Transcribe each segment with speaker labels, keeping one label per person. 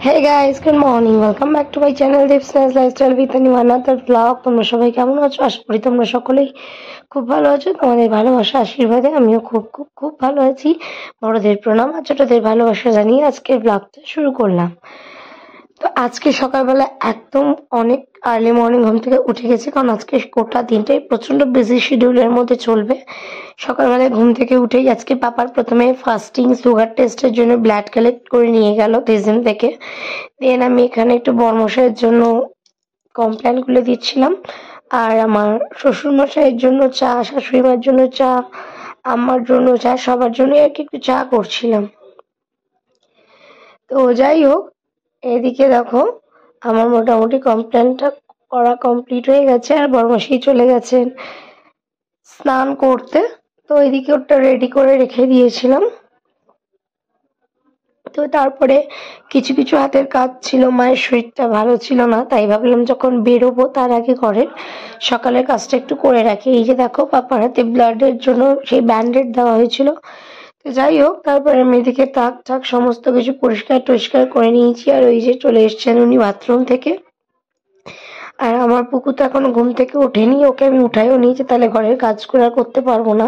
Speaker 1: Hey guys, good morning. Welcome back to my channel Dipsna's Lifestyle with another vlog. তোমরা সবাই কেমন আছো? আশা করি তোমরা সকলেই খুব ভালো আছো। তোমাদের ভালোবাসা আশীর্বাদে আমিও খুব খুব খুব ভালো আছি। বড়দের প্রণাম আর ছোটদের ভালোবাসা জানিয়ে আজকের ব্লগটা শুরু করলাম। তো আজকে সকালবেলা একদম অনেক আর্লি মর্নিং ঘুম থেকে উঠে গেছি, কারণ আজকে গোটা দিনটাই প্রচন্ড বিজি শিডিউলের মধ্যে চলবে। সকালবেলায় ঘুম থেকে উঠেই আজকে পাপার প্রথমে ফাস্টিং সুগার টেস্টের জন্য ব্লাড কালেক্ট করে নিয়ে গেল তেজিম থেকে। দেন আমি এখানে একটু বরমশাইয়ের জন্য কমপ্লেন খুলে দিচ্ছিলাম, আর আমার শ্বশুর মশাইয়ের জন্য চা, শাশুড়ি মার জন্য চা, আমার জন্য চা, সবার জন্য আর কি একটু চা করছিলাম। তো যাই হোক, এদিকে দেখো আমার মোটামুটি কমপ্লেনটা করা কমপ্লিট হয়ে গেছে, আর বরমশাই চলে গেছেন স্নান করতে। তো এদিকে ওটা রেডি করে রেখে দিয়েছিলাম। তো তারপরে কিছু কিছু হাতের কাজ ছিল, মায়ের শরীরটা ভালো ছিল না, তাই ভাবলাম যখন বেরোবো তার আগে ঘরের সকালের কাজটা একটু করে রাখি। এই যে দেখো পাপার হাতে ব্লাডের জন্য সেই ব্যান্ডেড দেওয়া হয়েছিল। তো যাই হোক, তারপরে আমি এদিকে তাক ঠাক সমস্ত কিছু পরিষ্কার টরিষ্কার করে নিয়েছি, আর ওই যে চলে এসছেন উনি বাথরুম থেকে। আর আমার পুকু তো এখনো ঘুম থেকে ওঠেনি, ওকে আমি উঠাইও নিয়েছি, তাহলে ঘরের কাজ করে আর করতে পারবো না,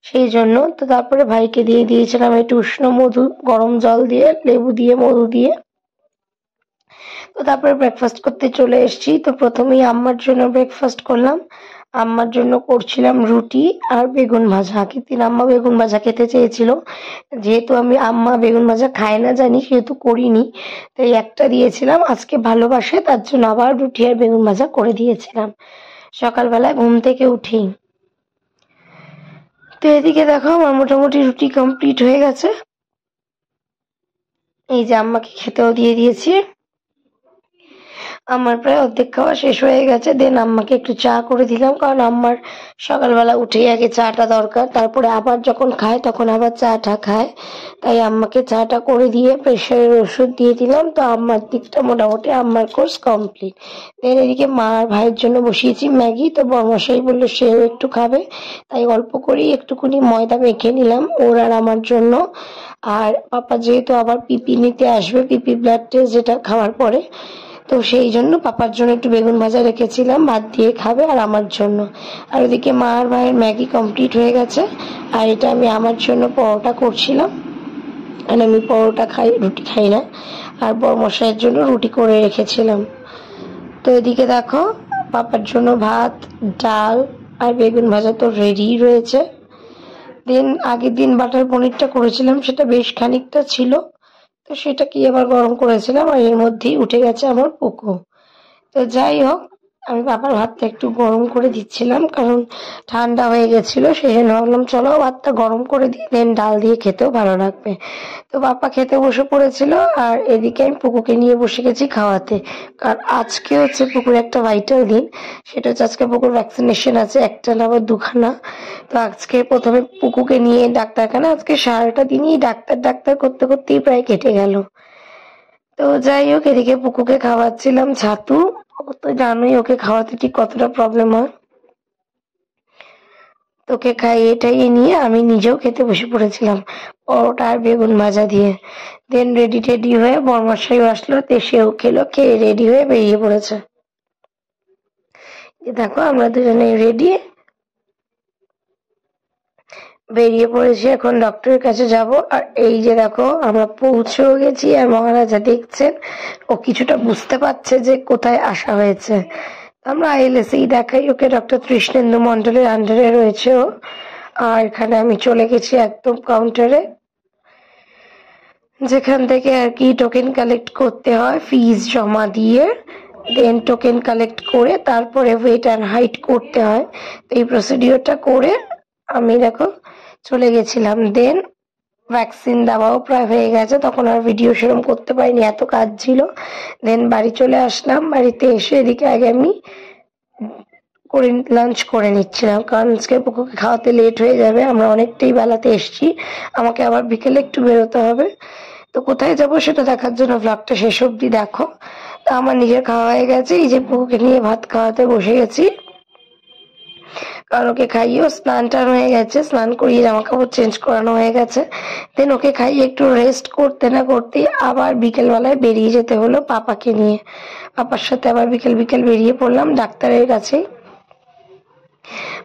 Speaker 1: সেই জন্য। তো তারপরে ভাইকে দিয়ে দিয়েছিলাম একটু উষ্ণ মধু, গরম জল দিয়ে, লেবু দিয়ে, মধু দিয়ে। তো তারপরে ব্রেকফাস্ট করতে চলে এসেছি। তো প্রথমেই আম্মার জন্য ব্রেকফাস্ট করলাম। আম্মার জন্য করছিলাম রুটি আর বেগুন ভাজা। আগের দিন আম্মা বেগুন ভাজা খেতে চেয়েছিল, যেহেতু আমি আম্মা বেগুন ভাজা খায় না জানি, সেহেতু করিনি, তাই একটা দিয়েছিলাম। আজকে ভালোবাসে তার জন্য আবার রুটি আর বেগুন ভাজা করে দিয়েছিলাম সকালবেলায় ঘুম থেকে উঠেই। তো এদিকে দেখো আমার মোটামুটি রুটি কমপ্লিট হয়ে গেছে। এই যে আম্মাকে খেতেও দিয়ে দিয়েছি। আমার প্রায় অর্ধেক খাওয়া শেষ হয়ে গেছে। দেন আম্মাকে একটু চা করে দিলাম, কারণ আম্মার সকালবেলা উঠেই আগে চাটা দরকার, তারপরে আবার যখন খায় তখন আবার চাটা খায়। তাই আম্মাকে চাটা করে দিয়ে প্রেশারের ওষুধ দিয়ে দিলাম। তো আম্মার দিকটা মোটামুটি আম্মার কোর্স কমপ্লিট। দেন এদিকে মা আর ভাইয়ের জন্য বসিয়েছি ম্যাগি। তো বড়মশাই বললো সেও একটু খাবে, তাই অল্প করেই একটুখানি ময়দা মেখে নিলাম ওর আর আমার জন্য। আর পাপা যেহেতু আবার পিপি নিতে আসবে, পিপি ব্লাড টেস্ট যেটা খাওয়ার পরে, তো সেই জন্য পাপার জন্য একটু বেগুন ভাজা রেখেছিলাম, ভাত দিয়ে খাবে, আর আমার জন্য। আর ওদিকে মা আর ভাইয়ের ম্যাগি কমপ্লিট হয়ে গেছে। আর এটা আমি আমার জন্য পরোটা করছিলাম, আর আমি পরোটা খাই, রুটি খাই না। আর বড়মশাইয়ের জন্য রুটি করে রেখেছিলাম। তো এদিকে দেখো পাপার জন্য ভাত, ডাল আর বেগুন ভাজা তো রেডি রয়েছে। দেন আগের দিন বাটার পনিরটা করেছিলাম, সেটা বেশ খানিকটা ছিল, তো সেটা কি আবার গরম করেছিলাম, আর এর মধ্যেই উঠে গেছে আমার পুকু। তো যাই হোক, আমি পাপার ভাতটা একটু গরম করে দিচ্ছিলাম, কারণ ঠান্ডা হয়ে গেছিল, সেই জন্য ভাবলাম চলো ভাতটা গরম করে দিই, দেন ডাল দিয়ে খেতেও ভালো লাগবে। তো পাপা খেতে বসে পড়েছিল, আর এদিকে আমি পুকুকে নিয়ে বসে গেছি খাওয়াতে। কারণ আজকে হচ্ছে পুকুর একটা ভাইটাল দিন, সেটা হচ্ছে আজকে পুকুর ভ্যাকসিনেশন আছে, একটা না আবার দুখানা। তো আজকে প্রথমে পুকুকে নিয়ে ডাক্তারখানা, আজকে সারাটা দিনই ডাক্তার ডাক্তার করতে করতেই প্রায় কেটে গেল। তো যাই হোক, এদিকে পুকুকে খাওয়াচ্ছিলাম ছাতু। ও তো জানোই ওকে খাওয়াতে ঠিক কতটা প্রবলেম হয়। তোকে খাইয়ে টাইয়ে নিয়ে আমি নিজেও খেতে বসে পড়েছিলাম পরোটা আর বেগুন ভাজা দিয়ে। দেন রেডি টেডি হয়ে বরমশাইও আসলো, তো সেও খেলো, খেয়ে রেডি হয়ে বেরিয়ে পড়েছে। দেখো আমরা দুজনে রেডি বেরিয়ে পড়েছি, এখন ডক্টরের কাছে যাব। আর এই যে দেখো আমরা পৌঁছেও গেছি, আর মহারাজা দেখছেন, ও কিছুটা বুঝতে পারছে যে কোথায় আসা হয়েছে। আমরা আইএলএসেই দেখাই ওকে, ডক্টর তৃষ্ণেন্দু মন্ডলের আন্ডারে রয়েছে ও। আর এখানে আমি চলে গেছি একদম কাউন্টারে, যেখান থেকে আর কি টোকেন কালেক্ট করতে হয়, ফিজ জমা দিয়ে দেন টোকেন কালেক্ট করে তারপরে ওয়েট অ্যান্ড হাইট করতে হয়। তো এই প্রসিডিওরটা করে আমি দেখো চলে গেছিলাম। দেন ভ্যাকসিন দেওয়াও প্রায় হয়ে গেছে, তখন আর ভিডিও সেরকম করতে পারিনি, এত কাজ ছিল। দেন বাড়ি চলে আসলাম। বাড়িতে এসে এদিকে আগে আমি করে লাঞ্চ করে নিচ্ছিলাম, কারণ আজকে পুকুরকে খাওয়াতে লেট হয়ে যাবে, আমরা অনেকটাই বেলাতে এসছি, আমাকে আবার বিকেলে একটু বেরোতে হবে। তো কোথায় যাব সেটা দেখার জন্য ব্লগটা শেষ অবধি দেখো। তা আমার নিজের খাওয়া হয়ে গেছে, এই যে পুকুকে নিয়ে ভাত খাওয়াতে বসে গেছি। কারণ ওকে খাইয়েও স্নান টান হয়ে গেছে, স্নান করিয়ে জামা কাপড় চেঞ্জ করানো হয়ে গেছে। দেন ওকে খাইয়ে একটু রেস্ট করতে না করতেই আবার বিকেলবেলায় বেরিয়ে যেতে হলো পাপাকে নিয়ে। পাপার সাথে আবার বিকেল বিকেল বেরিয়ে পড়লাম ডাক্তারের কাছে।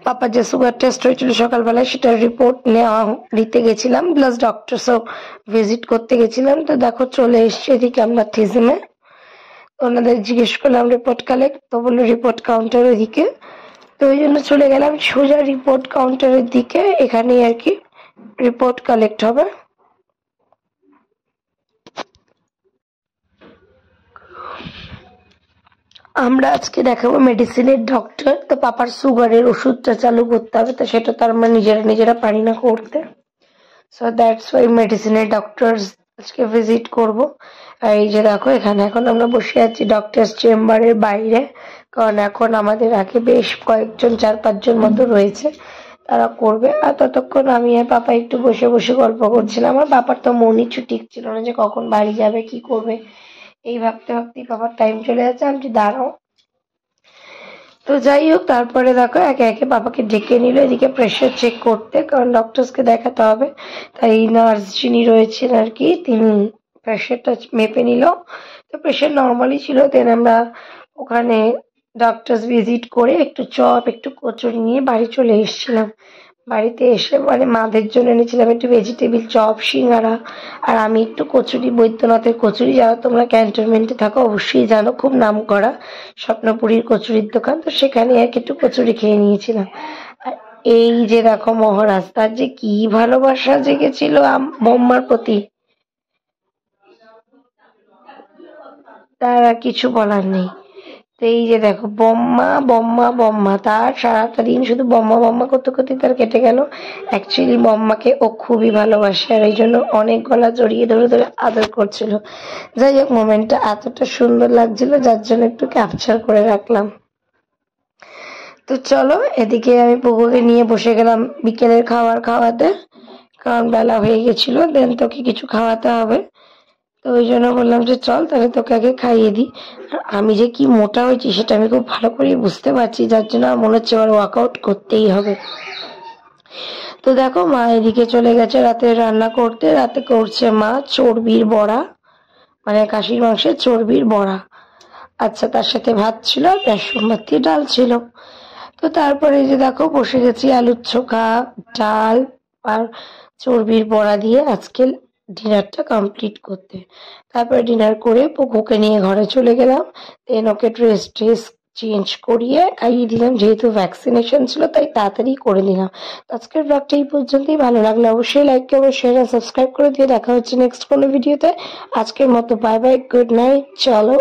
Speaker 1: পাপার যে সুগার টেস্ট হয়েছিল সকালবেলায় সেটার রিপোর্ট নিতে গেছিলাম, প্লাস ডক্টরসও ভিজিট করতে গেছিলাম। তো দেখো চলে এসছি এদিকে আমরা থিজমে। ওনাদের জিজ্ঞেস করলাম রিপোর্ট কালেক্ট, তো বললো রিপোর্ট কাউন্টার ওইদিকে। তো ওই জন্য চলে গেলাম সোজা রিপোর্ট কাউন্টারের দিকে, এখানেই আর কি রিপোর্ট কালেক্ট হবে। আমরা আজকে দেখাবো মেডিসিনের ডক্টর। তো পাপার সুগারের ওষুধটা চালু করতে হবে, তো সেটা তো আমরা নিজেরা পারি না করতে। সো দ্যাটস ওয়াই মেডিসিনের ডক্টর আজকে ভিজিট করব। আর এই যে দেখো এখানে এখন আমরা বসে আছি ডক্টর চেম্বারের বাইরে, কারণ এখন আমাদের আগে বেশ কয়েকজন 4-5 জন মতো রয়েছে, তারা করবে। আর ততক্ষণ আমি আর পাপা একটু বসে বসে গল্প করছিলাম। আমার পাপার তো মনই ঠিক ছিল না যে কখন বাড়ি যাবে, কি করবে, এই ভাবতে ভাবতেই পাপার টাইম চলে যাচ্ছে। আমি দাঁড়াও। তো যাই হোক, তারপরে দেখো একে একে পাপাকে ডেকে নিল এদিকে প্রেশার চেক করতে, কারণ ডক্টরসকে দেখাতে হবে। তাই নার্স যিনি রয়েছেন আর কি, তিনি প্রেশারটা মেপে নিল। তো প্রেশার নর্মালি ছিল। দেন আমরা ওখানে ডক্টরস ভিজিট করে একটু চপ একটু কচুরি নিয়ে বাড়ি চলে এসেছিলাম। বাড়িতে এসে মানে মাদের জন্য এনেছিলাম একটু ভেজিটেবিল চপ, সিঙ্গারা, আর আমি একটু কচুরি, বৈদ্যনাথের কচুরি, যারা তোমরা ক্যান্টনমেন্টে থাকো অবশ্যই জানো, খুব নাম করা স্বপ্নপুরীর কচুরির দোকান। তো সেখানে আর একটু কচুরি খেয়ে নিয়েছিলাম। আর এই যে দেখো মহারাজ, তার যে কি ভালোবাসা জেগেছিল বম্মার প্রতি, তার আর কিছু বলার নেই। তো এই যে দেখো বম্মা বম্মা বম্মা, তার সারাটা দিন শুধু বম্মা বম্মা করতে করতে তার কেটে গেল। অ্যাকচুয়ালি বম্মাকে ও খুবই ভালোবাসে, আর এই জন্য অনেক গলা জড়িয়ে ধরে ধরে আদর করছিল। যাই হোক, মোমেন্টটা এতটা সুন্দর লাগছিল যার জন্য একটু ক্যাপচার করে রাখলাম। তো চলো এদিকে আমি পুকুকে নিয়ে বসে গেলাম বিকেলের খাবার খাওয়াতে, কারণ বেলা হয়ে গেছিল। দেন তোকে কিছু খাওয়াতে হবে, তো ওই জন্য বললাম যে চল তাহলে তোকে আগে খাইয়ে দিই। আর আমি যে কি মোটা হয়েছি সেটা আমি খুব ভালো করে বুঝতে পারছি, যার জন্য আমার মনে হচ্ছে এবার ওয়ার্কআউট করতেই হবে। তো দেখো মা এদিকে চলে গেছে রাতে রান্না করতে। রাতে করছে মা চর্বির বড়া, মানে খাসির মাংসের চর্বির বড়া। আচ্ছা, তার সাথে ভাত ছিল আর বেসন ভাত দিয়ে ডাল ছিল। তো তারপরে যে দেখো বসে গেছি আলুর চোখা, ডাল আর চর্বির বড়া দিয়ে আজকে ডিনারটা কমপ্লিট করতে। তারপরে ডিনার করে পুকুকে নিয়ে ঘরে চলে গেলাম। দেন ওকে ড্রেস চেঞ্জ করিয়ে খাইয়ে দিলাম, যেহেতু ভ্যাকসিনেশন ছিল তাই তাড়াতাড়ি করে দিলাম। আজকের ব্লগটা এই পর্যন্তই। ভালো লাগলে অবশ্যই লাইক করবে, শেয়ার আর সাবস্ক্রাইব করে দিয়ে দেখা হচ্ছে নেক্সট কোনো ভিডিওতে। আজকের মতো বাই বাই, গুড নাইট। চলো